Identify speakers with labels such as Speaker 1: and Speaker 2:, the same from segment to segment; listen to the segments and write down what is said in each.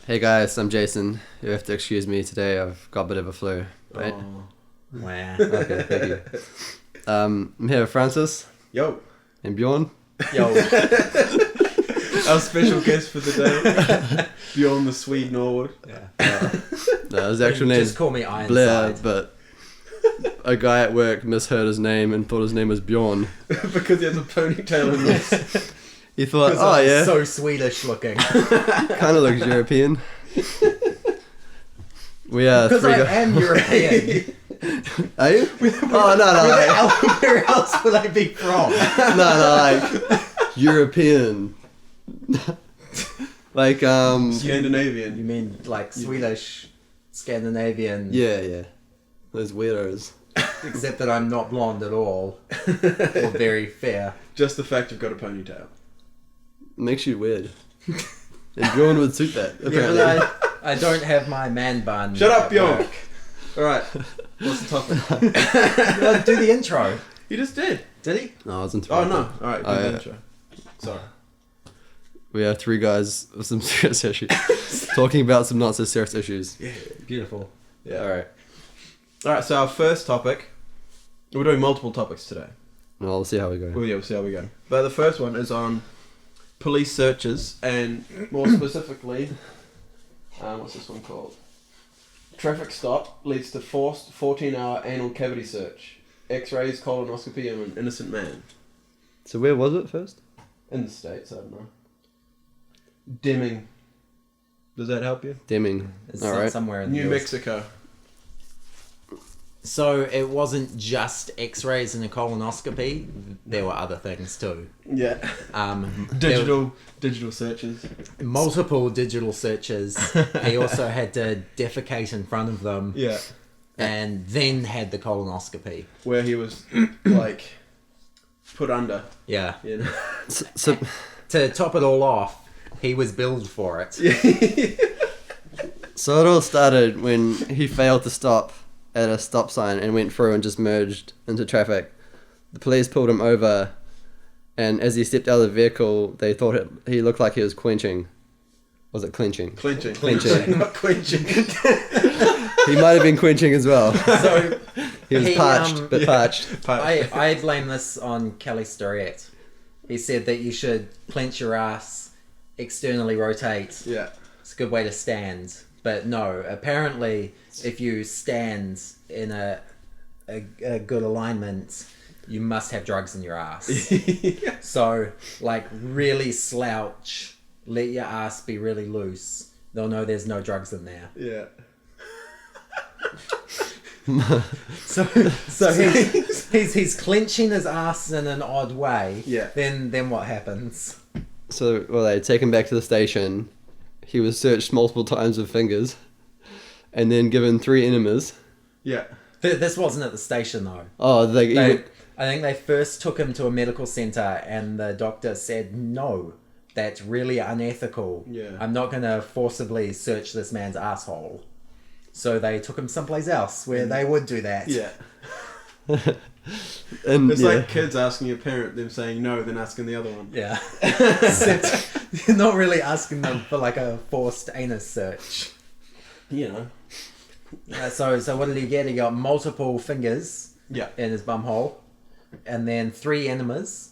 Speaker 1: Hey guys, I'm Jason. You have to excuse me today. I've got a bit of a flu. Right?
Speaker 2: Oh.
Speaker 3: Wow.
Speaker 1: Okay, thank you. I'm here with Francis
Speaker 2: Yo.
Speaker 1: and Bjorn.
Speaker 3: Yo,
Speaker 2: Our special guest for the day, Bjorn the Swede Norwood.
Speaker 1: No, his actual name
Speaker 3: just
Speaker 1: is
Speaker 3: call me
Speaker 1: Blair,
Speaker 3: Ironside.
Speaker 1: but a guy at work misheard his name and thought his name was Bjorn.
Speaker 2: Because he has a ponytail in this.
Speaker 1: He thought,
Speaker 3: Because
Speaker 1: oh
Speaker 3: I'm
Speaker 1: yeah,
Speaker 3: so Swedish looking.
Speaker 1: kind of looks European. We are
Speaker 3: Because
Speaker 1: three
Speaker 3: I
Speaker 1: guys.
Speaker 3: am European.
Speaker 1: Are you? Oh no,
Speaker 3: Where else would I be from?
Speaker 1: like European. Like
Speaker 3: You
Speaker 2: Scandinavian.
Speaker 3: mean like Swedish, Scandinavian?
Speaker 1: yeah, those weirdos.
Speaker 3: Except that I'm not blonde at all, or very fair.
Speaker 2: Just the fact you've got a ponytail.
Speaker 1: Makes you weird. And Bjorn would suit that.
Speaker 3: Yeah,
Speaker 1: Apparently.
Speaker 3: but I don't have my man bun.
Speaker 2: Shut up,
Speaker 3: at
Speaker 2: Bjorn.
Speaker 3: work.
Speaker 2: Alright, what's the topic?
Speaker 3: Do the intro.
Speaker 2: You just did.
Speaker 3: Did he?
Speaker 1: No, I was
Speaker 2: Oh
Speaker 1: interrupted.
Speaker 2: no, alright,
Speaker 1: Oh,
Speaker 2: good
Speaker 1: yeah.
Speaker 2: intro. Sorry.
Speaker 1: We are three guys with some serious issues. Talking about some not so serious issues.
Speaker 3: Beautiful.
Speaker 2: Yeah.
Speaker 1: Alright.
Speaker 2: Alright, so our first topic, we're doing multiple topics today.
Speaker 1: Well, we'll see how we go.
Speaker 2: Well, yeah, we'll see how we go. But the first one is on police searches, and more specifically, what's this one called? Traffic stop leads to forced 14-hour anal cavity search. X-rays, colonoscopy, and an innocent man.
Speaker 1: So where was it first?
Speaker 2: In the States, I don't know. Deming. Does that help you?
Speaker 1: Deming.
Speaker 3: It's
Speaker 1: Alright.
Speaker 3: somewhere in the
Speaker 2: New
Speaker 3: US.
Speaker 2: Mexico.
Speaker 3: So it wasn't just X-rays and a colonoscopy. There were other things too.
Speaker 2: Yeah. Digital searches.
Speaker 3: there were multiple digital searches. He also had to defecate in front of them,
Speaker 2: Yeah.
Speaker 3: and then had the colonoscopy.
Speaker 2: Where he was, like, put under,
Speaker 3: Yeah.
Speaker 2: you know?
Speaker 1: So
Speaker 3: To top it all off, he was billed for it.
Speaker 1: So it all started when he failed to stop at a stop sign and went through and just merged into traffic. The police pulled him over, and as he stepped out of the vehicle, they thought he looked like he was quenching. Was it clenching?
Speaker 2: Clenching.
Speaker 1: Clenching.
Speaker 2: Not quenching.
Speaker 1: He might have been quenching as well.
Speaker 3: So
Speaker 1: He was parched, but parched.
Speaker 3: I blame this on Kelly Storiette. He said that you should clench your ass, externally rotate.
Speaker 2: Yeah.
Speaker 3: It's a good way to stand. But no, apparently if you stand in a good alignment, you must have drugs in your ass. So, like, really slouch, let your ass be really loose. They'll know there's no drugs in there.
Speaker 2: Yeah.
Speaker 3: So he's clenching his ass in an odd way.
Speaker 2: Yeah.
Speaker 3: Then what happens?
Speaker 1: So, well, they take him back to the station. He was searched multiple times with fingers, and then given 3 enemas.
Speaker 2: Yeah.
Speaker 3: This wasn't at the station though.
Speaker 1: Oh,
Speaker 3: I think they first took him to a medical center, and the doctor said, "No, that's really unethical.
Speaker 2: Yeah.
Speaker 3: I'm not going to forcibly search this man's asshole." So they took him someplace else where they would do that.
Speaker 2: Yeah.
Speaker 1: and
Speaker 2: It's
Speaker 1: yeah.
Speaker 2: like kids asking a parent, them saying no, then asking the other one.
Speaker 3: Yeah. Except you're not really asking them for like a forced anus search.
Speaker 2: You know.
Speaker 3: So what did he get? He got multiple fingers
Speaker 2: Yeah.
Speaker 3: in his bum hole, and then 3 enemas.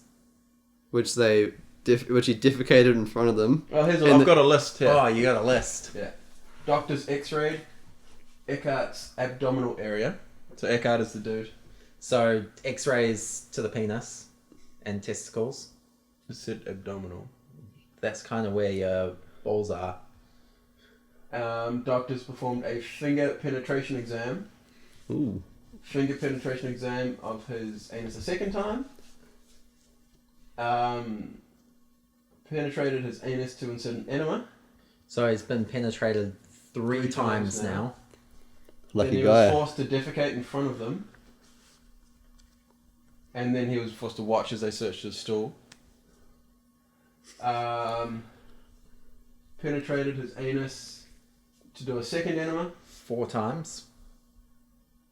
Speaker 1: which he defecated in front of them.
Speaker 2: Oh, here's
Speaker 1: And
Speaker 2: I've got a list here.
Speaker 3: Oh, you got a list.
Speaker 2: Yeah. Doctor's X-rayed Eckhart's abdominal area. So Eckhart is the dude.
Speaker 3: So X-rays to the penis and testicles.
Speaker 2: It said abdominal.
Speaker 3: That's kind of where your balls are.
Speaker 2: Doctors performed a finger penetration exam.
Speaker 1: Ooh.
Speaker 2: Finger penetration exam of his anus a second time. Penetrated his anus to insert an enema.
Speaker 3: So he's been penetrated 3 times now.
Speaker 2: Then
Speaker 1: Lucky
Speaker 2: he
Speaker 1: guy.
Speaker 2: was forced to defecate in front of them. And then he was forced to watch as they searched his stool. Penetrated his anus to do a second enema.
Speaker 3: 4 times.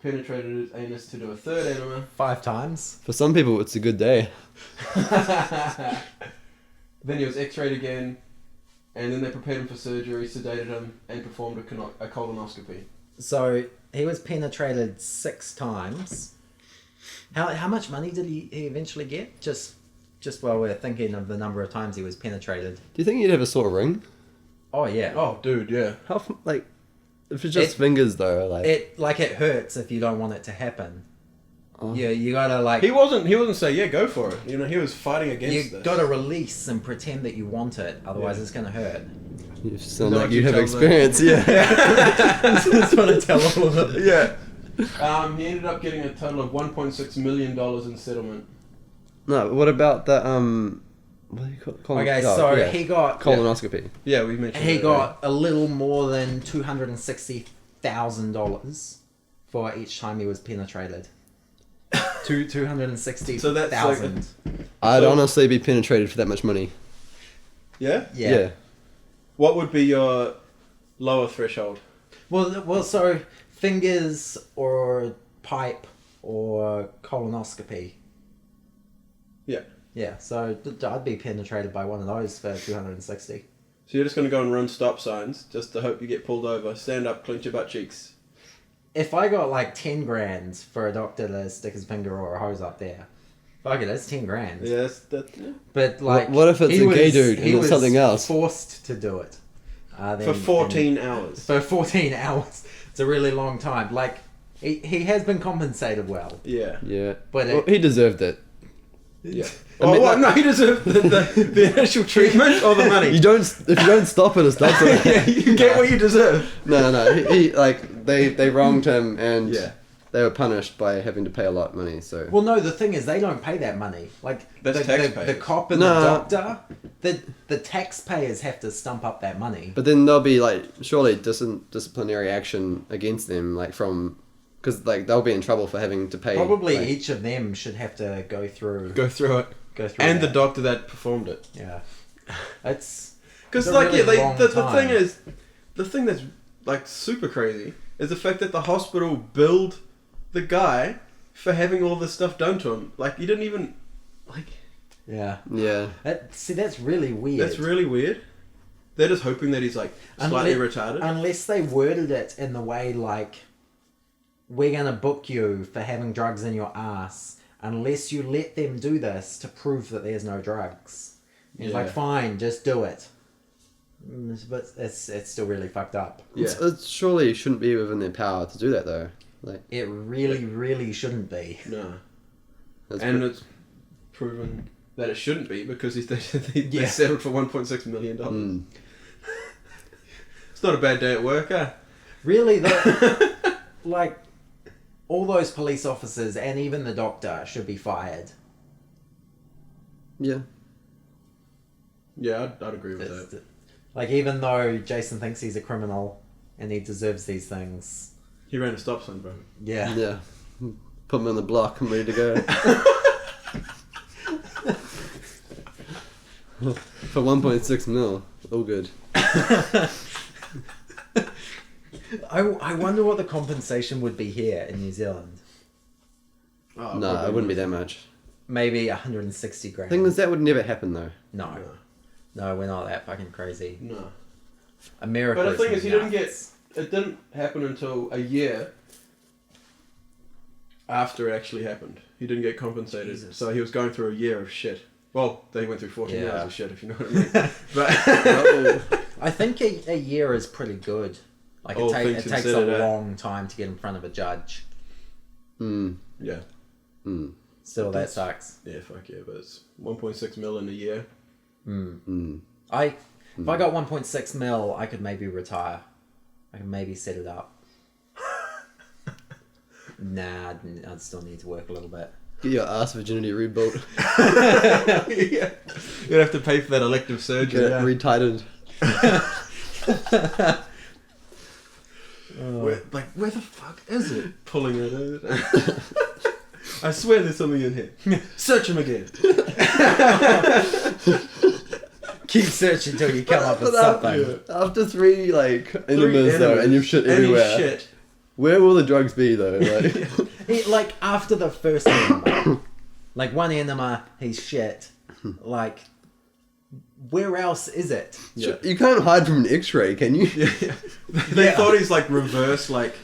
Speaker 2: Penetrated his anus to do a third enema.
Speaker 3: 5 times.
Speaker 1: For some people, it's a good day.
Speaker 2: Then he was x-rayed again and then they prepared him for surgery, sedated him, and performed a colonoscopy.
Speaker 3: So he was penetrated 6 times. How much money did he eventually get? Just while we're thinking of the number of times he was penetrated.
Speaker 1: Do you think he'd have a sore ring?
Speaker 3: Oh yeah.
Speaker 2: Oh, dude, yeah.
Speaker 1: How like if it's just fingers though, like
Speaker 3: It hurts if you don't want it to happen.
Speaker 1: Oh.
Speaker 3: Yeah, you gotta like.
Speaker 2: He wasn't saying, yeah, go for it. You know, he was fighting against
Speaker 3: You
Speaker 2: this.
Speaker 3: gotta release and pretend that you want it, otherwise it's gonna hurt.
Speaker 1: you sound
Speaker 2: No,
Speaker 1: like
Speaker 2: you
Speaker 1: you have
Speaker 2: tell
Speaker 1: experience. Yeah.
Speaker 3: That's what I tell all of them.
Speaker 2: Yeah. He ended up getting a total of $1.6 million in settlement.
Speaker 1: No, what about the what do you call it?
Speaker 3: Okay,
Speaker 1: Oh,
Speaker 3: so
Speaker 1: yeah.
Speaker 3: he got
Speaker 1: Colonoscopy.
Speaker 2: Yeah, we mentioned
Speaker 3: he
Speaker 2: that,
Speaker 3: got a little more than $260,000 for each time he was penetrated. $260,000.
Speaker 2: So that's like
Speaker 1: I'd
Speaker 2: So-
Speaker 1: honestly be penetrated for that much money.
Speaker 2: Yeah?
Speaker 3: yeah.
Speaker 2: What would be your lower threshold?
Speaker 3: Well, so fingers or pipe or colonoscopy.
Speaker 2: Yeah.
Speaker 3: Yeah, so I'd be penetrated by one of those for 260.
Speaker 2: So you're just going to go and run stop signs just to hope you get pulled over. Stand up, clench your butt cheeks.
Speaker 3: If I got like 10 grand for a doctor to stick his finger or a hose up there, fuck it, that's 10 grand.
Speaker 2: Yeah, yeah.
Speaker 3: But like,
Speaker 1: What if it's
Speaker 3: he
Speaker 1: a gay dude and
Speaker 3: he
Speaker 1: it's
Speaker 3: was
Speaker 1: something else?
Speaker 3: Forced to do it.
Speaker 2: For 14 hours.
Speaker 3: For 14 hours. It's a really long time. Like, he has been compensated well.
Speaker 2: Yeah.
Speaker 1: Yeah.
Speaker 3: But
Speaker 1: Well, he deserved it.
Speaker 2: Yeah.
Speaker 1: I mean,
Speaker 2: what? No, he deserved the initial treatment or the money.
Speaker 1: If you don't stop it, it's not.
Speaker 2: Yeah, you get what you deserve.
Speaker 1: No. He like they wronged him and
Speaker 2: Yeah.
Speaker 1: they were punished by having to pay a lot of money. So
Speaker 3: Well, no, the thing is, they don't pay that money. Like,
Speaker 2: That's
Speaker 3: the
Speaker 2: taxpayers.
Speaker 3: cop and
Speaker 1: No.
Speaker 3: the doctor, the taxpayers have to stump up that money.
Speaker 1: but then there'll be like surely disciplinary action against them, like from because like they'll be in trouble for having to pay.
Speaker 3: Probably
Speaker 1: like,
Speaker 3: each of them should have to go through
Speaker 2: Go through it. And the
Speaker 3: that.
Speaker 2: doctor that performed it.
Speaker 3: Yeah. It's...
Speaker 2: Because
Speaker 3: It's a
Speaker 2: like
Speaker 3: really
Speaker 2: yeah,
Speaker 3: long
Speaker 2: the
Speaker 3: time.
Speaker 2: thing is, the thing that's like super crazy is the fact that the hospital billed the guy for having all this stuff done to him. Like, you didn't even like.
Speaker 3: Yeah.
Speaker 1: Yeah.
Speaker 3: See, that's really weird.
Speaker 2: That's really weird. They're just hoping that he's like slightly retarded.
Speaker 3: Unless they worded it in the way like, we're gonna book you for having drugs in your ass unless you let them do this to prove that there's no drugs. And It's
Speaker 2: Yeah.
Speaker 3: like, fine, just do it. But it's still really fucked up.
Speaker 2: Yeah.
Speaker 1: It surely shouldn't be within their power to do that though. Like
Speaker 3: It really, really shouldn't be.
Speaker 2: No.
Speaker 1: that's
Speaker 2: And
Speaker 1: pre-
Speaker 2: it's proven that it shouldn't be because they
Speaker 3: Yeah.
Speaker 2: settled for $1.6 million.
Speaker 1: Mm.
Speaker 2: It's not a bad day at work, huh?
Speaker 3: Really, though, like, all those police officers and even the doctor should be fired.
Speaker 1: Yeah.
Speaker 2: Yeah, I'd agree with that.
Speaker 3: Like, even though Jason thinks he's a criminal and he deserves these things.
Speaker 2: He ran a stop sign, bro.
Speaker 3: Yeah.
Speaker 1: Yeah. Put them on the block. I'm ready to go. For 1.6 mil. All good.
Speaker 3: I wonder what the compensation would be here in New Zealand.
Speaker 2: Oh,
Speaker 1: No,
Speaker 2: probably
Speaker 1: it wouldn't be that much.
Speaker 3: Maybe 160 grand.
Speaker 1: Thing is, that would never happen though.
Speaker 3: No. No, we're not that fucking crazy.
Speaker 2: No.
Speaker 3: America.
Speaker 2: But the thing is, he didn't
Speaker 3: nuts.
Speaker 2: it didn't happen until a year after it actually happened. He didn't get compensated.
Speaker 3: Jesus.
Speaker 2: So he was going through a year of shit. Well, they went through 14
Speaker 3: Yeah.
Speaker 2: hours of shit, if you know what I mean. But
Speaker 3: I think a year is pretty good. Like,
Speaker 2: All
Speaker 3: it
Speaker 2: things
Speaker 3: takes a
Speaker 2: considered,
Speaker 3: long time to get in front of a judge.
Speaker 1: Hmm.
Speaker 2: yeah.
Speaker 1: Hmm.
Speaker 3: Still, that sucks.
Speaker 2: Yeah, fuck yeah, but it's 1.6 mil in a year.
Speaker 1: Hmm.
Speaker 3: If I got 1.6 mil, I could maybe retire. I could maybe set it up. Nah, I'd still need to work a little bit.
Speaker 1: Get your ass virginity rebuilt.
Speaker 2: Yeah. You'd have to pay for that elective
Speaker 1: Get
Speaker 2: surgery.
Speaker 1: it retightened.
Speaker 2: Where the fuck is it? Pulling it out. I swear there's something in here. Search him again.
Speaker 3: Keep searching until you come up with something.
Speaker 1: After 3 like enemas though, and you've shit
Speaker 2: and he's
Speaker 1: everywhere.
Speaker 2: shit.
Speaker 1: Where will the drugs be though? Like,
Speaker 3: Like, after the first enema. Like, one enema, he's shit. Like, where else is it?
Speaker 2: Yeah.
Speaker 1: You can't hide from an X-ray, can you?
Speaker 2: They
Speaker 3: Yeah.
Speaker 2: thought he's like reverse, like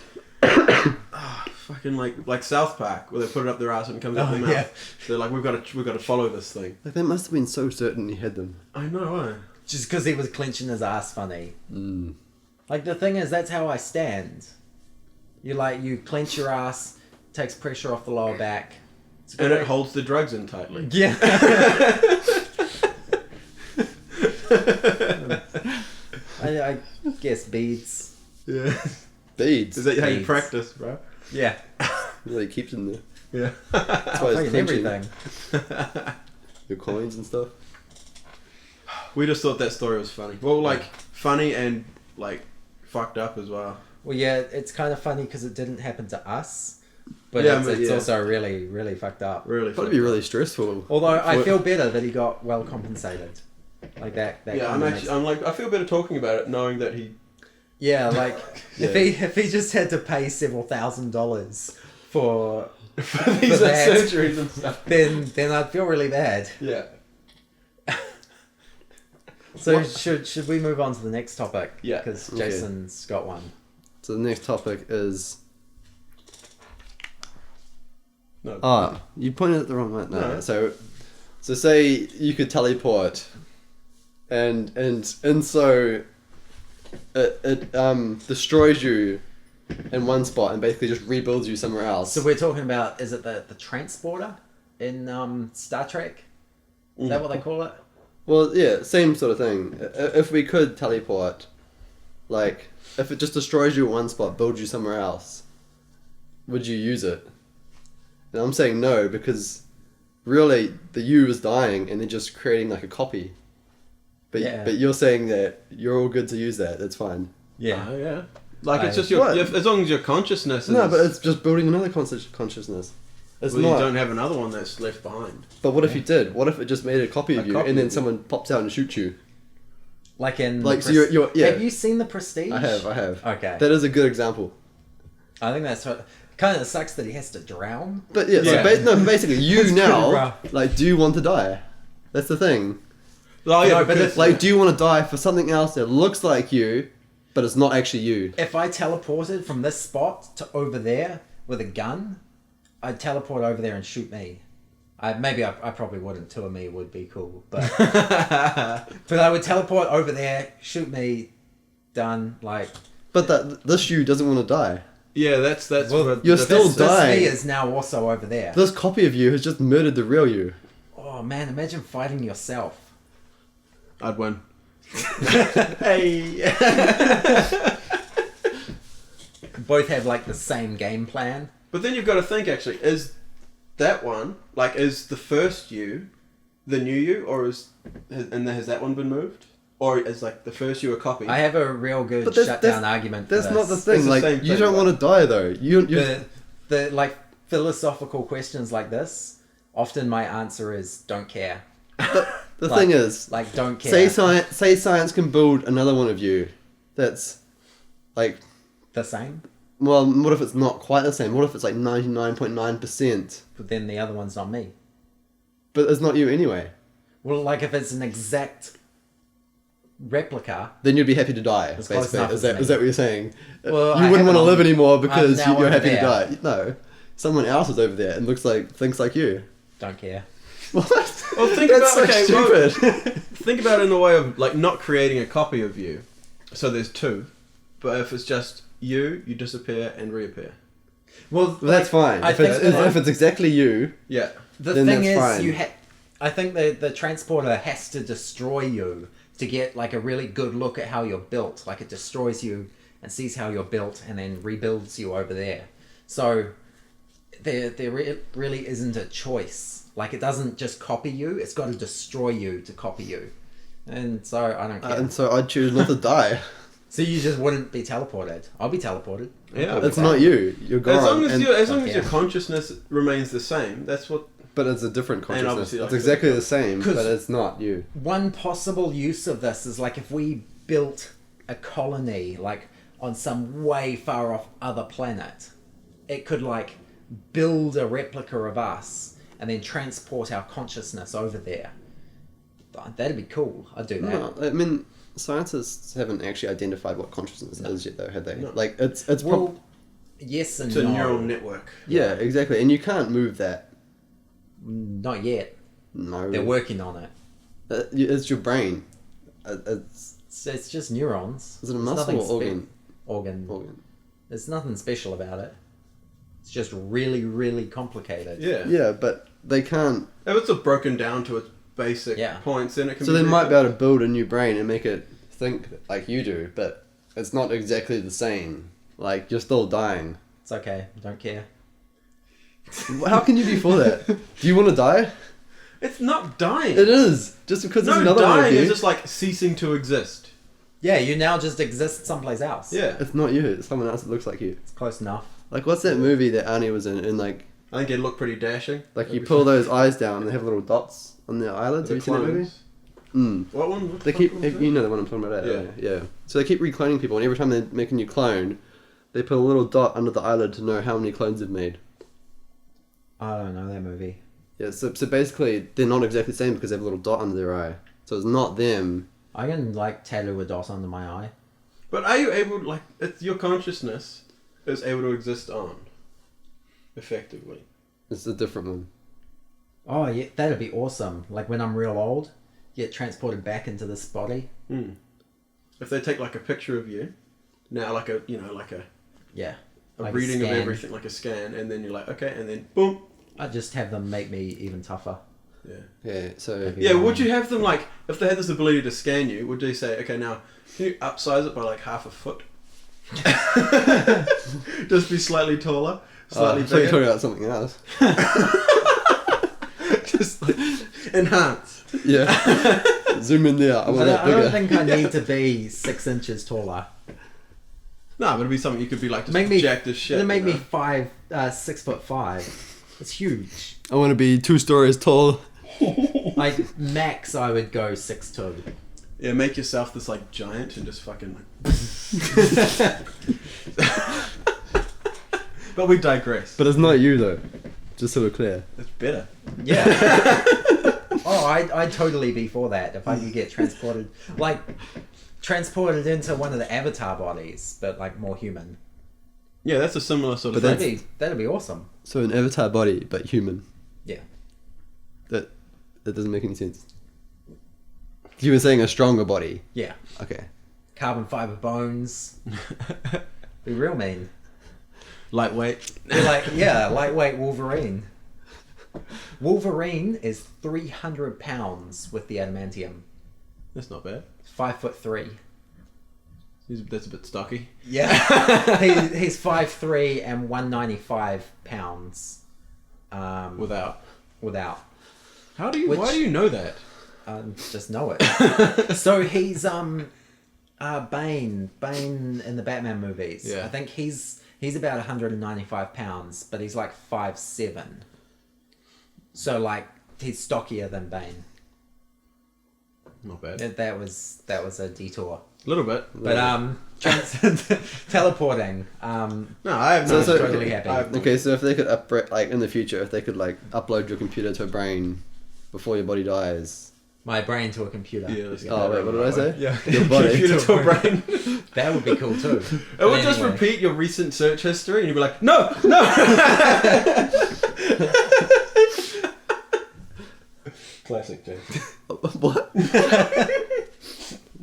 Speaker 2: fucking like South Park, where they put it up their ass and it comes out their mouth.
Speaker 3: yeah.
Speaker 2: They're like, we've got to follow this thing.
Speaker 1: Like, they must have been so certain he had them.
Speaker 2: I know.
Speaker 3: Just because he was clenching his ass funny.
Speaker 1: Mm.
Speaker 3: Like, the thing is, that's how I stand. You clench your ass, takes pressure off the lower back. It's a good
Speaker 2: And it
Speaker 3: way-
Speaker 2: holds the drugs in tightly.
Speaker 3: Yeah. I guess beads.
Speaker 2: Yeah.
Speaker 1: Beads.
Speaker 2: Is that how you
Speaker 3: Beads.
Speaker 2: practice, bro?
Speaker 3: Yeah.
Speaker 1: That he keeps in there.
Speaker 2: Yeah.
Speaker 1: That's why it's
Speaker 3: Fucking
Speaker 1: clenching.
Speaker 3: everything.
Speaker 1: Your coins and stuff.
Speaker 2: We just thought that story was funny. Well, like funny and like fucked up as well.
Speaker 3: Well, yeah, it's kind of funny because it didn't happen to us, but
Speaker 2: Yeah,
Speaker 3: it's,
Speaker 2: but
Speaker 3: it's
Speaker 2: yeah.
Speaker 3: also really, really fucked up.
Speaker 2: Really.
Speaker 1: Probably
Speaker 2: fucked
Speaker 1: be
Speaker 2: up.
Speaker 1: really stressful.
Speaker 3: Although I
Speaker 1: For-
Speaker 3: feel better that he got well compensated, like that.
Speaker 2: Yeah,
Speaker 3: kind of
Speaker 2: I'm like, I feel better talking about it, knowing that he.
Speaker 3: yeah, like
Speaker 1: Yeah.
Speaker 3: if he just had to pay several $1,000s for,
Speaker 2: for these
Speaker 3: For that.
Speaker 2: surgeries and stuff.
Speaker 3: then I'd feel really bad.
Speaker 2: Yeah.
Speaker 3: So
Speaker 2: What-
Speaker 3: should we move on to the next topic?
Speaker 2: Yeah.
Speaker 3: because
Speaker 1: Okay.
Speaker 3: Jason's got one.
Speaker 1: So the next topic is...
Speaker 2: No.
Speaker 1: Ah, you pointed at the wrong one. No.
Speaker 2: No.
Speaker 1: So say you could teleport, and so it destroys you in one spot and basically just rebuilds you somewhere else.
Speaker 3: So we're talking about, is it the transporter in Star Trek? Is that what they call it?
Speaker 1: Well, yeah, same sort of thing. If we could teleport, like, if it just destroys you in one spot, builds you somewhere else, would you use it? And I'm saying no, because really the you is dying and they're just creating like a copy. But
Speaker 3: Yeah.
Speaker 1: but you're saying that you're all good to use that. That's fine.
Speaker 2: Oh, yeah. Like it's
Speaker 3: I-
Speaker 2: just your,
Speaker 1: What?
Speaker 2: as long as your consciousness is.
Speaker 1: No, but it's just building another consciousness. It's
Speaker 2: well,
Speaker 1: not.
Speaker 2: you don't have another one that's left behind.
Speaker 1: But what if you did? What if it just made a copy of
Speaker 2: A
Speaker 1: you
Speaker 2: copy
Speaker 1: and then
Speaker 2: of you.
Speaker 1: someone pops out and shoots you?
Speaker 3: Like in
Speaker 1: Like,
Speaker 3: the
Speaker 1: so you're yeah.
Speaker 3: Have you seen the Prestige?
Speaker 1: I have.
Speaker 3: Okay.
Speaker 1: That is a good example.
Speaker 3: I think that's what kind of sucks that he has to drown.
Speaker 1: But yeah,
Speaker 2: Yeah.
Speaker 1: So basically, you
Speaker 3: It's pretty
Speaker 1: now,
Speaker 3: rough.
Speaker 1: like, do you want to die? That's the thing.
Speaker 2: Oh yeah,
Speaker 3: No, but
Speaker 2: because,
Speaker 3: it's
Speaker 1: Like, do you want to die for something else that looks like you, but it's not actually you?
Speaker 3: If I teleported from this spot to over there with a gun, I'd teleport over there and shoot me. I probably wouldn't. Two of me would be cool, but but I would teleport over there, shoot me, done. Like
Speaker 1: But this you doesn't want to die.
Speaker 2: yeah, that's
Speaker 3: Well,
Speaker 2: what
Speaker 1: you're
Speaker 2: that's-
Speaker 1: still
Speaker 3: this
Speaker 1: dying.
Speaker 3: me is now also over there.
Speaker 1: This copy of you has just murdered the real you.
Speaker 3: Oh man, imagine fighting yourself.
Speaker 2: I'd win. Hey.
Speaker 3: Both have like the same game plan.
Speaker 2: But then you've got to think actually, is that one like is the first you the new you, or has that one been moved, or is like the first you a copy?
Speaker 3: I have a real good
Speaker 1: But that's-
Speaker 3: shutdown
Speaker 1: that's-
Speaker 3: argument. For
Speaker 1: That's not the
Speaker 3: this.
Speaker 1: thing.
Speaker 2: It's the
Speaker 1: Like,
Speaker 2: same
Speaker 1: you
Speaker 2: thing,
Speaker 1: don't
Speaker 2: right?
Speaker 1: want to die though. You
Speaker 3: The like philosophical questions like this. Often my answer is don't care.
Speaker 1: the
Speaker 3: Like-
Speaker 1: thing is,
Speaker 3: Like don't care.
Speaker 1: say science can build another one of you. That's like,
Speaker 3: the same,
Speaker 1: well, what if it's not quite the same? What if it's like 99.9%?
Speaker 3: but then the other one's not me.
Speaker 1: But it's not you anyway.
Speaker 3: Well, like if it's an exact replica.
Speaker 1: Then you'd be happy to die.
Speaker 3: It's close
Speaker 1: Basically,
Speaker 3: enough,
Speaker 1: is that
Speaker 3: isn't it?
Speaker 1: is that what you're saying?
Speaker 3: Well,
Speaker 1: You
Speaker 3: I
Speaker 1: wouldn't want to
Speaker 3: haven't-
Speaker 1: live anymore because
Speaker 3: I'm now
Speaker 1: you're
Speaker 3: over
Speaker 1: happy to
Speaker 3: there.
Speaker 1: die. No, someone else is over there and thinks like you.
Speaker 3: Don't care.
Speaker 1: What?
Speaker 2: Well, think
Speaker 1: That's
Speaker 2: about
Speaker 1: so
Speaker 2: okay, well,
Speaker 1: stupid.
Speaker 2: think about it in the way of like not creating a copy of you. So there's two, but if it's just you disappear and reappear.
Speaker 3: Well,
Speaker 1: Well, that's fine.
Speaker 3: I
Speaker 1: If
Speaker 3: think
Speaker 1: if it's exactly you,
Speaker 2: Yeah.
Speaker 3: the
Speaker 1: then
Speaker 3: thing
Speaker 1: that's
Speaker 3: is,
Speaker 1: fine.
Speaker 3: I think the transporter has to destroy you to get like a really good look at how you're built. Like it destroys you and sees how you're built and then rebuilds you over there. So there really isn't a choice. Like it doesn't just copy you; it's got to destroy you to copy you. And so I don't care.
Speaker 1: and so I'd choose not to die.
Speaker 3: So you just wouldn't be teleported. I'll be teleported.
Speaker 2: Yeah,
Speaker 1: It's not you. You're gone.
Speaker 2: As long as
Speaker 1: and-
Speaker 3: Yeah.
Speaker 2: your consciousness remains the same, that's what.
Speaker 1: but it's a different consciousness.
Speaker 2: obviously,
Speaker 1: It's
Speaker 2: like-
Speaker 1: exactly the same,
Speaker 3: 'Cause-
Speaker 1: but it's not you.
Speaker 3: One possible use of this is like if we built a colony like on some way far off other planet, it could like build a replica of us and then transport our consciousness over there. That'd be cool. I'd do that.
Speaker 1: No, I mean, scientists haven't actually identified what consciousness is yet, though, have they?
Speaker 2: No.
Speaker 1: Like, it's
Speaker 3: Well, yes and
Speaker 2: It's a
Speaker 3: no.
Speaker 2: neural network.
Speaker 1: yeah, exactly, and you can't move that.
Speaker 3: Not yet.
Speaker 1: No,
Speaker 3: They're working on it.
Speaker 1: It's your brain. It's
Speaker 3: It's just neurons.
Speaker 1: is it a
Speaker 3: There's
Speaker 1: muscle
Speaker 3: nothing
Speaker 1: or organ?
Speaker 3: Organ.
Speaker 1: Organ.
Speaker 3: There's nothing special about it. It's just really, really complicated.
Speaker 2: Yeah.
Speaker 1: Yeah, but they can't.
Speaker 2: If it's broken down to its basic
Speaker 3: Yeah.
Speaker 2: points, then it can
Speaker 1: So
Speaker 2: be.
Speaker 1: they might be
Speaker 2: very
Speaker 1: able to build a new brain and make it think like you do, but it's not exactly the same. Like you're still dying.
Speaker 3: It's okay. Don't care.
Speaker 1: How can you be for that? Do you want to die?
Speaker 2: It's not dying.
Speaker 1: It is just because there's
Speaker 2: No,
Speaker 1: another one of
Speaker 2: dying
Speaker 1: you.
Speaker 2: is just like ceasing to exist.
Speaker 3: Yeah, you now just exist someplace else.
Speaker 2: Yeah.
Speaker 1: It's not you. It's someone else that looks like you.
Speaker 3: It's close enough.
Speaker 1: Like what's that movie that Arnie was in? And like
Speaker 2: I think it'd look pretty dashing.
Speaker 1: you pull those eyes down and they have little dots on their eyelids. Have you
Speaker 2: The
Speaker 1: seen that movie?
Speaker 2: clones.
Speaker 1: Mm.
Speaker 2: What one? What
Speaker 1: They
Speaker 2: the
Speaker 1: keep.
Speaker 2: fuck was that?
Speaker 1: You know the one I'm talking about.
Speaker 2: Yeah.
Speaker 1: Yeah. So they keep recloning people, and every time they make a new clone, they put a little dot under the eyelid to know how many clones they've made.
Speaker 3: I don't know that movie.
Speaker 1: Yeah. So basically, they're not exactly the same because they have a little dot under their eye. So it's not them.
Speaker 3: I can like tattoo a dot under my eye.
Speaker 2: But are you able, like, it's your consciousness is able to exist on, effectively.
Speaker 1: It's a different one.
Speaker 3: Oh yeah, that'd be awesome. Like when I'm real old, get transported back into this body.
Speaker 2: Mm. If they take like a picture of you, now like a
Speaker 3: Yeah.
Speaker 2: a
Speaker 3: Like a
Speaker 2: reading of
Speaker 3: scan.
Speaker 2: everything, like a scan, and then you're like, okay, and then boom.
Speaker 3: I'd just have them make me even tougher.
Speaker 2: Yeah.
Speaker 1: Yeah. So
Speaker 3: Maybe.
Speaker 2: Yeah, would you have them like, if they had this ability to scan you, would they say, okay, now, can you upsize it by like half a foot? Just be slightly taller, slightly
Speaker 1: I thought you were
Speaker 2: bigger.
Speaker 1: talking about something else.
Speaker 2: Just like, enhance.
Speaker 1: Yeah. Zoom in there. I want that
Speaker 3: I don't
Speaker 1: bigger.
Speaker 3: think I need to be 6 inches taller.
Speaker 2: No, but it'd be something you could be like just
Speaker 3: Make me
Speaker 2: jacked as shit.
Speaker 3: It'll make
Speaker 2: you
Speaker 3: me
Speaker 2: know?
Speaker 3: 6'5". It's huge.
Speaker 1: I want to be 2 stories tall.
Speaker 3: Like max, I would go 6'2".
Speaker 2: Yeah, make yourself this like giant and just fucking. But we digress.
Speaker 1: But it's not you though. Just so we're clear.
Speaker 2: It's better.
Speaker 3: Yeah. Oh, I'd totally be for that if I could get transported into one of the Avatar bodies, but like more human.
Speaker 2: Yeah, that's a similar sort of
Speaker 1: But
Speaker 2: thing.
Speaker 3: That'd be awesome.
Speaker 1: So an avatar body, but human.
Speaker 3: Yeah.
Speaker 1: That doesn't make any sense. You were saying a stronger body.
Speaker 3: Yeah.
Speaker 1: Okay.
Speaker 3: Carbon fiber bones. Be real mean.
Speaker 2: Lightweight.
Speaker 3: Be like, yeah, lightweight Wolverine. Wolverine is 300 pounds with the adamantium.
Speaker 2: That's not bad.
Speaker 3: 5'3".
Speaker 2: That's a bit stocky.
Speaker 3: Yeah. He's 5'3" and 195 pounds.
Speaker 2: Without.
Speaker 3: Without.
Speaker 2: How do you?
Speaker 3: Which-
Speaker 2: Why do you know that?
Speaker 3: Just know it. So he's Bane in the Batman movies.
Speaker 2: Yeah.
Speaker 3: I think he's about 195 pounds, but he's like 5'7". So like he's stockier than Bane.
Speaker 2: Not bad.
Speaker 3: That was a detour.
Speaker 2: A little bit.
Speaker 3: But teleporting.
Speaker 2: No, I have no.
Speaker 1: So-
Speaker 3: totally happy.
Speaker 2: I have no-
Speaker 1: Okay, so if they could like in the future, if they could like upload your computer to a brain before your body dies.
Speaker 3: My brain to a computer.
Speaker 2: Yeah, let's get
Speaker 1: Oh
Speaker 2: that
Speaker 1: wait,
Speaker 2: right
Speaker 1: what did I
Speaker 2: away.
Speaker 1: say?
Speaker 2: Yeah.
Speaker 1: Your body.
Speaker 2: Computer to a brain.
Speaker 3: That would be cool too.
Speaker 2: It would just repeat your recent search history, and you'd be like, no, no. Classic, James.
Speaker 1: What?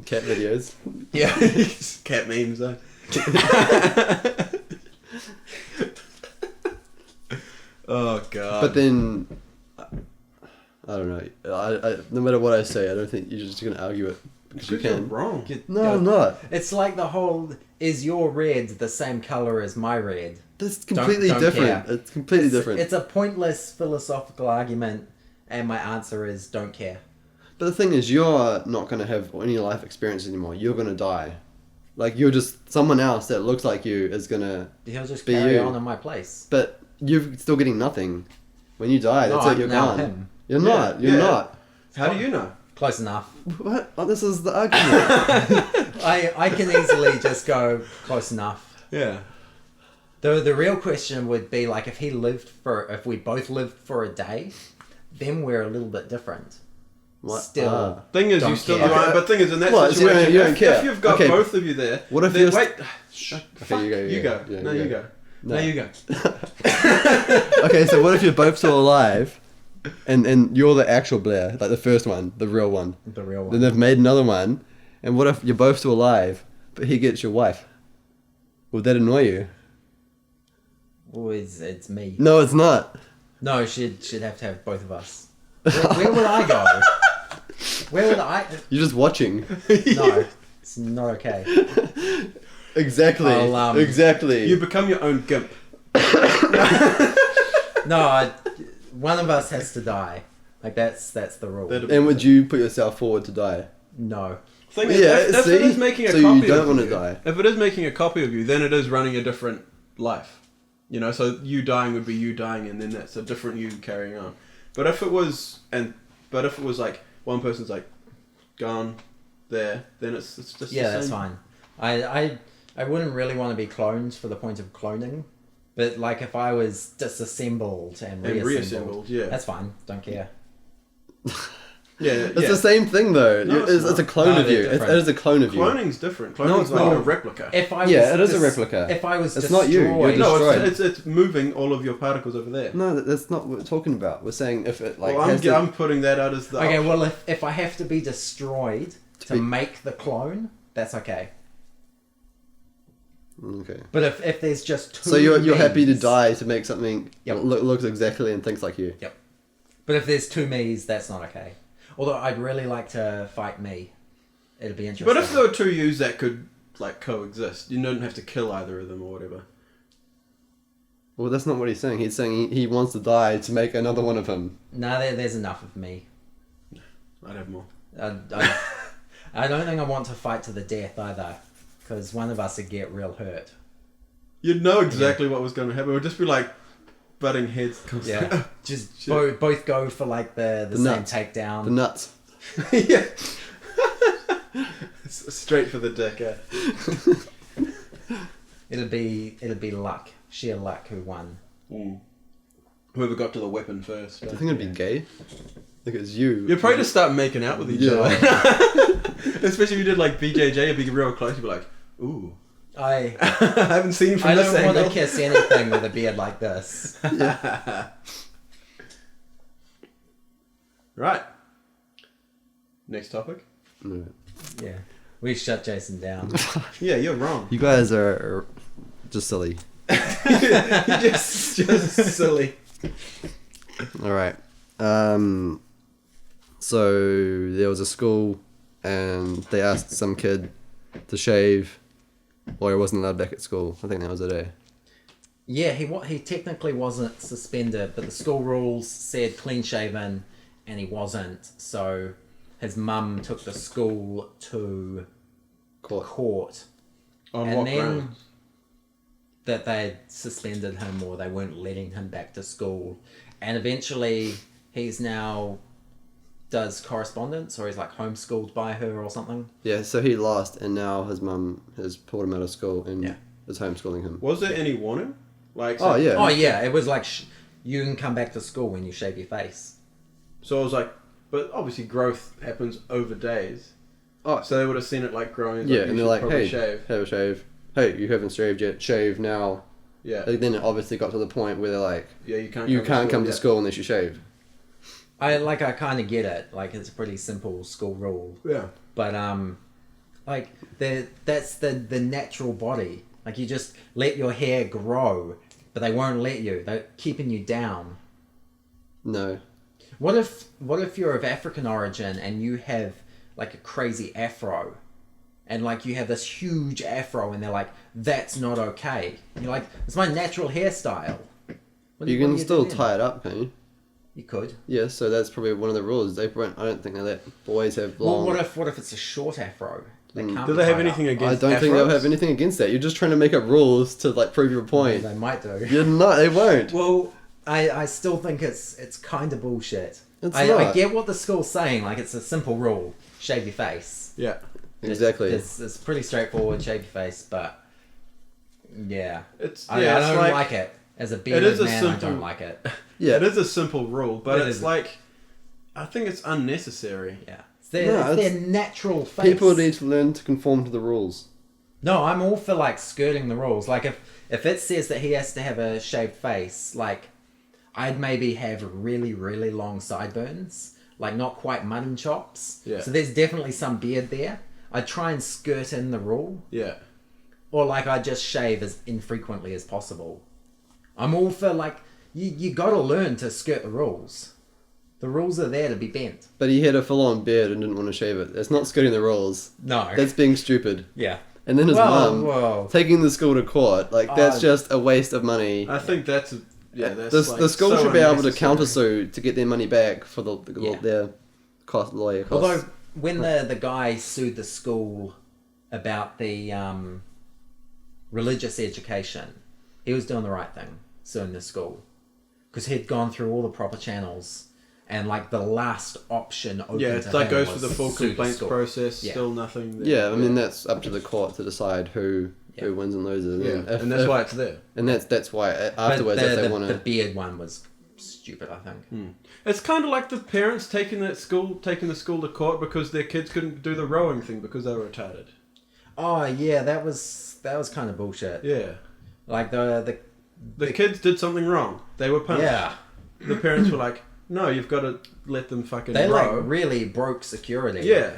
Speaker 1: Cat videos.
Speaker 2: Yeah, cat memes though. Oh god.
Speaker 1: But then, I don't know. I no matter what I say, I don't think you're just gonna argue it because you
Speaker 2: you're
Speaker 1: can.
Speaker 2: wrong.
Speaker 1: No, I'm not.
Speaker 3: It's like the whole, is your red the same color as my red?
Speaker 1: That's completely
Speaker 3: don't
Speaker 1: different.
Speaker 3: care.
Speaker 1: It's completely different.
Speaker 3: It's a pointless philosophical argument, and my answer is don't care.
Speaker 1: But the thing is, you're not going to have any life experience anymore. You're going to die. Like, you're just... Someone else that looks like you is going to...
Speaker 3: He'll just
Speaker 1: Be
Speaker 3: carry
Speaker 1: you.
Speaker 3: on in my place.
Speaker 1: But you're still getting nothing. When you die,
Speaker 3: No,
Speaker 1: that's it,
Speaker 3: I'm
Speaker 1: you're
Speaker 3: now
Speaker 1: gone.
Speaker 3: him.
Speaker 1: You're not. You're
Speaker 2: yeah.
Speaker 1: not.
Speaker 2: How do you know?
Speaker 3: Close enough.
Speaker 1: What? Oh, this is the argument.
Speaker 3: I can easily just go close enough.
Speaker 2: Yeah.
Speaker 3: The real question would be like if we both lived for a day, then we're a little bit different.
Speaker 1: What?
Speaker 3: still.
Speaker 1: Ah.
Speaker 2: Thing is, you
Speaker 3: Don't
Speaker 2: still
Speaker 3: care.
Speaker 2: do it, but thing is, in that
Speaker 1: What, so you don't-
Speaker 2: situation,
Speaker 1: you don't
Speaker 2: if
Speaker 1: care?
Speaker 2: you've got
Speaker 1: Okay.
Speaker 2: both of you there,
Speaker 1: What if
Speaker 2: then,
Speaker 1: you're
Speaker 2: wait,
Speaker 1: Okay, you go.
Speaker 2: you go. No, you go.
Speaker 1: No.
Speaker 2: No, you go.
Speaker 1: Okay, so what if you're both still alive, and you're the actual Blair, like the first one, the real one.
Speaker 3: The real
Speaker 1: Then
Speaker 3: one.
Speaker 1: they've made another one, and what if you're both still alive, but he gets your wife? Would that annoy you?
Speaker 3: Oh, it's me.
Speaker 1: No, it's not.
Speaker 3: No, she'd have to have both of us. Where would I go? Where would I?
Speaker 1: You're just watching.
Speaker 3: No, it's not okay.
Speaker 1: Exactly. Exactly.
Speaker 2: You become your own gimp.
Speaker 3: No, one of us has to die. Like that's the rule.
Speaker 2: That'd-
Speaker 1: And would you put yourself forward to die?
Speaker 3: No.
Speaker 2: Thing is,
Speaker 1: Yeah,
Speaker 2: if
Speaker 1: see?
Speaker 2: it is making a
Speaker 1: So you
Speaker 2: copy
Speaker 1: don't
Speaker 2: of
Speaker 1: wanna
Speaker 2: you,
Speaker 1: die.
Speaker 2: if it is making a copy of you, then it is running a different life. You know, so you dying would be you dying, and then that's a different you carrying on. But if it was like one person's like gone there, then it's just
Speaker 3: Yeah,
Speaker 2: the
Speaker 3: that's
Speaker 2: same.
Speaker 3: fine. I wouldn't really want to be cloned for the point of cloning, but like if I was disassembled and
Speaker 2: And
Speaker 3: reassembled,
Speaker 2: yeah.
Speaker 3: that's fine. Don't care.
Speaker 2: Yeah,
Speaker 1: It's the same thing though.
Speaker 2: No,
Speaker 1: it's
Speaker 2: it's
Speaker 1: a
Speaker 2: not.
Speaker 1: clone
Speaker 3: No,
Speaker 1: of you.
Speaker 3: they're
Speaker 1: It
Speaker 3: different.
Speaker 1: is a clone of you.
Speaker 2: Cloning's different.
Speaker 1: No,
Speaker 2: Cloning's
Speaker 1: it's
Speaker 2: like
Speaker 1: not.
Speaker 2: a replica.
Speaker 3: If I
Speaker 1: Yeah,
Speaker 3: was
Speaker 1: it is a replica.
Speaker 3: If I was
Speaker 1: It's
Speaker 3: destroyed,
Speaker 1: not you, you're
Speaker 2: No,
Speaker 1: destroyed.
Speaker 2: it's moving all of your particles over there.
Speaker 1: No, that's not what we're talking about. We're saying if it like.
Speaker 2: Well,
Speaker 1: has to-
Speaker 2: I'm putting that out as the
Speaker 3: Okay, well if I have to be destroyed to
Speaker 1: be-
Speaker 3: make the clone, that's okay.
Speaker 1: Okay.
Speaker 3: But if there's just two
Speaker 1: So you're happy to
Speaker 3: me's-
Speaker 1: die to make something
Speaker 3: Yep.
Speaker 1: that looks exactly and thinks like you.
Speaker 3: Yep. But if there's two me's, that's not okay. Although I'd really like to fight me. It'd be interesting.
Speaker 2: But if there were two yous that could like coexist, you don't have to kill either of them or whatever.
Speaker 1: Well, that's not what he's saying. He's saying he wants to die to make another one of him.
Speaker 3: No, there's enough of me.
Speaker 2: I'd have more.
Speaker 3: I don't think I want to fight to the death either, because one of us would get real hurt.
Speaker 2: You'd know exactly what was going to happen. It would just be like butting heads.
Speaker 3: Yeah, just
Speaker 2: Shit.
Speaker 3: both go for like the same
Speaker 1: nuts.
Speaker 3: takedown.
Speaker 1: The nuts.
Speaker 2: Yeah. Straight for the dick.
Speaker 3: It'd be luck, sheer luck, who won.
Speaker 2: Whoever got to the weapon first.
Speaker 1: I think it'd be gay. Like it's you.
Speaker 2: You'd probably just start making out with each
Speaker 1: Yeah.
Speaker 2: other. Especially if you did like BJJ, it'd be real close. You'd be like, ooh.
Speaker 3: I
Speaker 2: I haven't seen from
Speaker 3: I
Speaker 2: this
Speaker 3: don't want to
Speaker 2: angle.
Speaker 3: kiss anything with a beard like this.
Speaker 2: Right. Next topic.
Speaker 1: No.
Speaker 3: Yeah, we shut Jason down.
Speaker 2: Yeah, you're wrong.
Speaker 1: You guys are just silly.
Speaker 2: You're just silly.
Speaker 1: All right. So there was a school, and they asked some kid to shave, or he wasn't allowed back at school. I think that was the day.
Speaker 3: Yeah, he technically wasn't suspended, but the school rules said clean shaven, and he wasn't. So his mum took the school to court,
Speaker 2: On
Speaker 3: and
Speaker 2: what
Speaker 3: then
Speaker 2: grounds?
Speaker 3: that they suspended him or they weren't letting him back to school, and eventually he's now does correspondence or he's like homeschooled by her or something.
Speaker 1: Yeah, so he lost, and now his mum has pulled him out of school and
Speaker 3: Yeah.
Speaker 1: is homeschooling him.
Speaker 2: Was there any warning? Like,
Speaker 1: Oh, yeah.
Speaker 3: Oh yeah, it was like you can come back to school when you shave your face.
Speaker 2: So I was like, but obviously growth happens over days.
Speaker 1: Oh,
Speaker 2: So they would have seen it like growing.
Speaker 1: yeah,
Speaker 2: like,
Speaker 1: and
Speaker 2: you
Speaker 1: they're like,
Speaker 2: should probably
Speaker 1: hey,
Speaker 2: shave.
Speaker 1: have a shave. Hey, you haven't shaved yet. Shave now.
Speaker 2: Yeah,
Speaker 1: Like, then it obviously got to the point where they're like,
Speaker 2: yeah, you can't.
Speaker 1: you can't come to
Speaker 2: yet.
Speaker 1: school unless you shave.
Speaker 3: I kind of get it. Like it's a pretty simple school rule,
Speaker 2: Yeah,
Speaker 3: but like that's the natural body. Like you just let your hair grow, but they won't let you. They're keeping you down.
Speaker 1: No.
Speaker 3: What if you're of African origin and you have like a crazy afro, and like you have this huge afro, and they're like, that's not okay. And you're like, it's my natural hairstyle. What
Speaker 1: You
Speaker 3: what
Speaker 1: can
Speaker 3: do
Speaker 1: still
Speaker 3: do then?
Speaker 1: tie it up, can't you?
Speaker 3: You could.
Speaker 1: Yeah, so that's probably one of the rules. They won't, I don't think they let boys have
Speaker 3: Well,
Speaker 1: long.
Speaker 3: what if it's a short afro? They can't
Speaker 2: do
Speaker 3: be
Speaker 2: they have
Speaker 3: tied
Speaker 2: anything
Speaker 3: up.
Speaker 1: I
Speaker 2: against?
Speaker 1: don't think they'll
Speaker 2: afros?
Speaker 1: have anything against that. You're just trying to make up rules to like prove your point.
Speaker 3: They might do.
Speaker 1: You're not. They won't.
Speaker 3: Well, I still think it's kind of bullshit.
Speaker 1: It's
Speaker 3: I
Speaker 1: not.
Speaker 3: get what the school's saying. Like it's a simple rule: shave your face.
Speaker 2: Yeah,
Speaker 1: Exactly.
Speaker 3: It's pretty straightforward. Shave your face, but yeah,
Speaker 2: it's
Speaker 3: I
Speaker 2: yeah,
Speaker 3: don't
Speaker 2: it's
Speaker 3: like it. As a
Speaker 2: It
Speaker 3: bearded
Speaker 2: is a
Speaker 3: man, I
Speaker 2: simple-
Speaker 3: don't like it.
Speaker 1: Yeah.
Speaker 2: It is a simple rule, but
Speaker 3: It
Speaker 2: it's
Speaker 3: is.
Speaker 2: like I think it's unnecessary.
Speaker 3: Yeah. It's
Speaker 1: No,
Speaker 3: their natural face.
Speaker 1: People need to learn to conform to the rules.
Speaker 3: No, I'm all for like skirting the rules. Like if it says that he has to have a shaved face, like I'd maybe have really, really long sideburns, like not quite mutton chops.
Speaker 2: Yeah.
Speaker 3: So there's definitely some beard there. I'd try and skirt in the rule.
Speaker 2: Yeah.
Speaker 3: Or like I just shave as infrequently as possible. I'm all for like you gotta learn to skirt the rules. The rules are there to be bent.
Speaker 1: But he had a full-on beard and didn't want to shave it. That's not skirting the rules.
Speaker 3: No.
Speaker 1: That's being stupid.
Speaker 3: Yeah.
Speaker 1: And then his mum
Speaker 3: Whoa.
Speaker 1: taking the school to court. Like, that's just a waste of money.
Speaker 2: I think that's that's
Speaker 1: The school
Speaker 2: so
Speaker 1: should be able to
Speaker 2: unnecessary.
Speaker 1: countersue to get their money back for
Speaker 3: Yeah.
Speaker 1: their lawyer costs.
Speaker 3: Although when the guy sued the school about the religious education, he was doing the right thing suing the school because he'd gone through all the proper channels and like the last option open
Speaker 2: Yeah,
Speaker 3: to
Speaker 2: it's like
Speaker 3: him
Speaker 2: goes
Speaker 3: was
Speaker 2: through the full
Speaker 3: sue
Speaker 2: complaints
Speaker 3: school.
Speaker 2: process.
Speaker 3: Yeah.
Speaker 2: Still nothing. There.
Speaker 1: yeah, I mean that's up to the court to decide who wins and loses.
Speaker 2: Yeah,
Speaker 1: If-
Speaker 2: and that's
Speaker 1: if-
Speaker 2: why it's there.
Speaker 1: And that's why
Speaker 3: But
Speaker 1: afterwards, if they
Speaker 3: the
Speaker 1: want to,
Speaker 3: beard one was stupid, I think.
Speaker 2: It's kind of like the parents taking the school to court because their kids couldn't do the rowing thing because they were retarded.
Speaker 3: Oh yeah, that was kind of bullshit.
Speaker 2: Yeah,
Speaker 3: Like the
Speaker 2: the kids did something wrong. They were punished.
Speaker 3: yeah.
Speaker 2: The parents were like, "No, you've got to let them fucking
Speaker 3: They
Speaker 2: row."
Speaker 3: like really broke security.
Speaker 2: Yeah,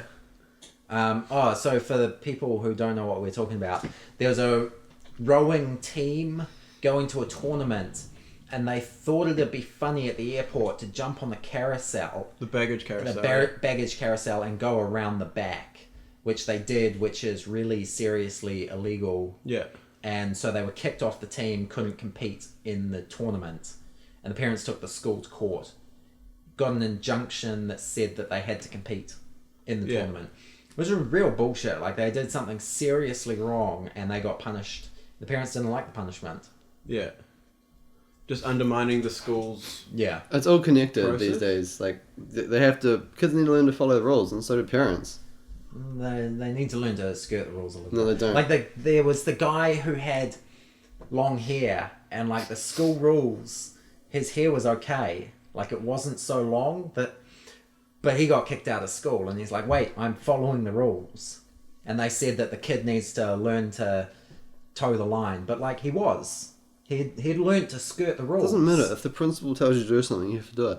Speaker 3: So for the people who don't know what we're talking about, there was a rowing team going to a tournament, and they thought it'd be funny at the airport to jump on the carousel,
Speaker 2: the baggage
Speaker 3: the
Speaker 2: carousel.
Speaker 3: baggage carousel, and go around the back, which they did, which is really seriously illegal.
Speaker 2: Yeah,
Speaker 3: And so they were kicked off the team, couldn't compete in the tournament, and the parents took the school to court, got an injunction that said that they had to compete in the tournament, which was real bullshit. Like they did something seriously wrong and they got punished. The parents didn't like the punishment.
Speaker 2: yeah. Just undermining the school's.
Speaker 3: Yeah.
Speaker 1: it's all connected
Speaker 2: Process?
Speaker 1: these days. Like they have to, kids need to learn to follow the rules, and so do parents.
Speaker 3: They need to learn to skirt the rules a little
Speaker 1: No,
Speaker 3: bit.
Speaker 1: they don't.
Speaker 3: Like there was the guy who had long hair, and like the school rules, his hair was okay. Like it wasn't so long but he got kicked out of school, and he's like, wait, I'm following the rules. And they said that the kid needs to learn to toe the line, but like he'd learned to skirt the
Speaker 1: It
Speaker 3: rules.
Speaker 1: doesn't matter if the principal tells you to do something, you have to do it.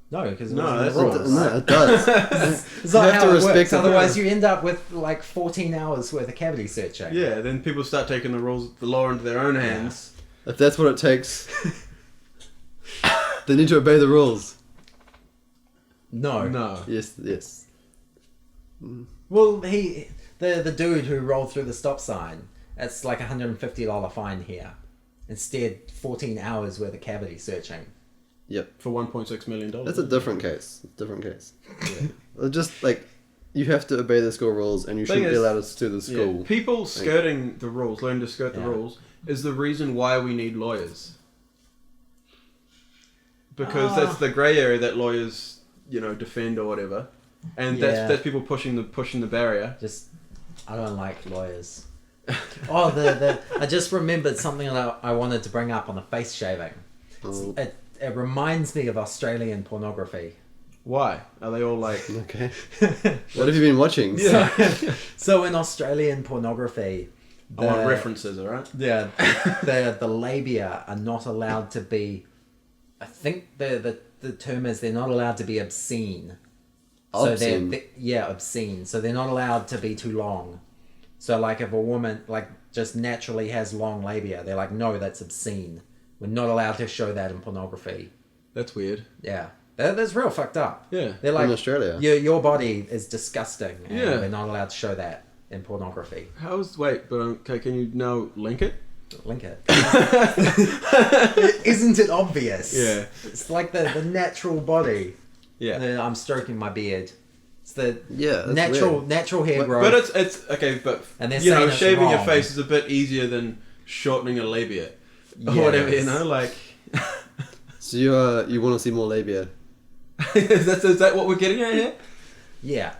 Speaker 3: No, because it
Speaker 2: No,
Speaker 3: wasn't
Speaker 2: that's
Speaker 3: the
Speaker 2: not-
Speaker 3: rules.
Speaker 1: No, it does.
Speaker 3: It's not
Speaker 1: You have
Speaker 3: how
Speaker 1: to
Speaker 3: it
Speaker 1: respect
Speaker 3: works.
Speaker 1: the
Speaker 3: Otherwise,
Speaker 1: rules.
Speaker 3: you end up with like 14 hours worth of cavity searching.
Speaker 2: Yeah, then people start taking the law into their own hands.
Speaker 1: If that's what it takes, they need to obey the rules.
Speaker 3: No.
Speaker 2: No.
Speaker 1: Yes.
Speaker 3: Well, the dude who rolled through the stop sign, it's like $150 fine here. Instead, 14 hours worth of cavity searching.
Speaker 1: Yep.
Speaker 2: For $1.6 million.
Speaker 1: That's a different case. Just like, you have to obey the school rules, and you
Speaker 2: Thing
Speaker 1: shouldn't be
Speaker 2: is-
Speaker 1: allowed to the school.
Speaker 2: Yeah. People skirting the rules, learn to skirt the
Speaker 3: Yeah.
Speaker 2: rules, is the reason why we need lawyers. Because that's the grey area that lawyers, defend or whatever, and
Speaker 3: Yeah.
Speaker 2: that's people pushing the barrier.
Speaker 3: Just, I don't like lawyers. Oh, I just remembered something that I wanted to bring up on the face shaving.
Speaker 1: Oh,
Speaker 3: It reminds me of Australian pornography.
Speaker 2: Why are they all like?
Speaker 1: okay. What have you been watching?
Speaker 3: So in Australian pornography,
Speaker 2: I want references, all right?
Speaker 3: Yeah, the labia are not allowed to be. I think the term is they're not allowed to be obscene.
Speaker 1: Obscene.
Speaker 3: So they're obscene. So they're not allowed to be too long. So like if a woman like just naturally has long labia, they're like, no, that's obscene. We're not allowed to show that in pornography.
Speaker 2: That's weird.
Speaker 3: Yeah, that's real fucked up.
Speaker 2: Yeah.
Speaker 3: They're like,
Speaker 1: In Australia.
Speaker 3: your body is disgusting, and
Speaker 2: Yeah.
Speaker 3: we're not allowed to show that in pornography.
Speaker 2: Okay, can you now link it?
Speaker 3: Link it. Isn't it obvious?
Speaker 2: Yeah.
Speaker 3: It's like the natural body.
Speaker 2: Yeah.
Speaker 3: I'm stroking my beard. It's the
Speaker 1: Yeah, that's
Speaker 3: natural hair growth.
Speaker 2: But it's okay, but
Speaker 3: And they're saying it's
Speaker 2: shaving your
Speaker 3: wrong.
Speaker 2: face is a bit easier than shortening a labia. Or
Speaker 3: Yes.
Speaker 2: whatever, like
Speaker 1: So you want to see more labia?
Speaker 2: is that what we're getting at here?
Speaker 3: Yeah.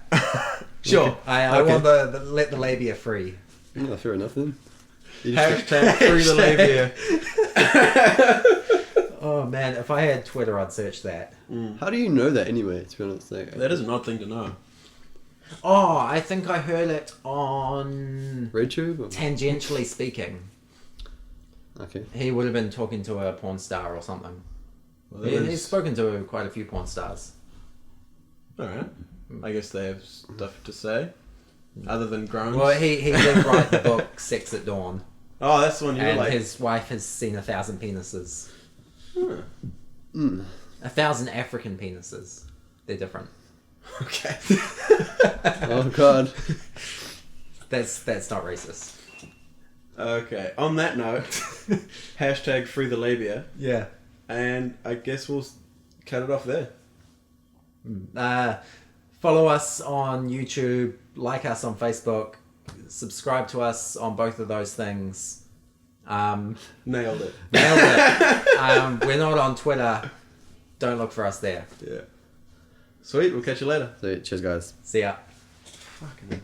Speaker 2: Sure.
Speaker 3: I
Speaker 2: Okay.
Speaker 3: want the let the labia free.
Speaker 1: No, fair enough then. You just-
Speaker 2: Hashtag free the labia.
Speaker 3: Oh man, if I had Twitter, I'd search that.
Speaker 1: How do you know that anyway? To be honest, like,
Speaker 2: That is an odd thing to know.
Speaker 3: Oh, I think I heard it on
Speaker 1: RedTube. Or?
Speaker 3: Tangentially Speaking.
Speaker 1: Okay.
Speaker 3: He would have been talking to a porn star or something.
Speaker 2: Well,
Speaker 3: He's spoken to quite a few porn stars.
Speaker 2: Alright. I guess they have stuff to say. Other than groans.
Speaker 3: Well, he did write the book Sex at Dawn.
Speaker 2: Oh, that's the one you were
Speaker 3: And
Speaker 2: like.
Speaker 3: his wife has seen 1,000 penises.
Speaker 2: Huh.
Speaker 3: 1,000 African penises. They're different.
Speaker 2: Okay.
Speaker 1: Oh god.
Speaker 3: That's not racist.
Speaker 2: Okay. On that note, hashtag free the labia.
Speaker 3: Yeah.
Speaker 2: And I guess we'll cut it off there.
Speaker 3: Follow us on YouTube, like us on Facebook, subscribe to us on both of those things.
Speaker 2: Nailed it.
Speaker 3: Nailed it. We're not on Twitter. Don't look for us there.
Speaker 2: Yeah. Sweet. We'll catch you later.
Speaker 1: So, cheers, guys.
Speaker 3: See ya.
Speaker 2: Fucking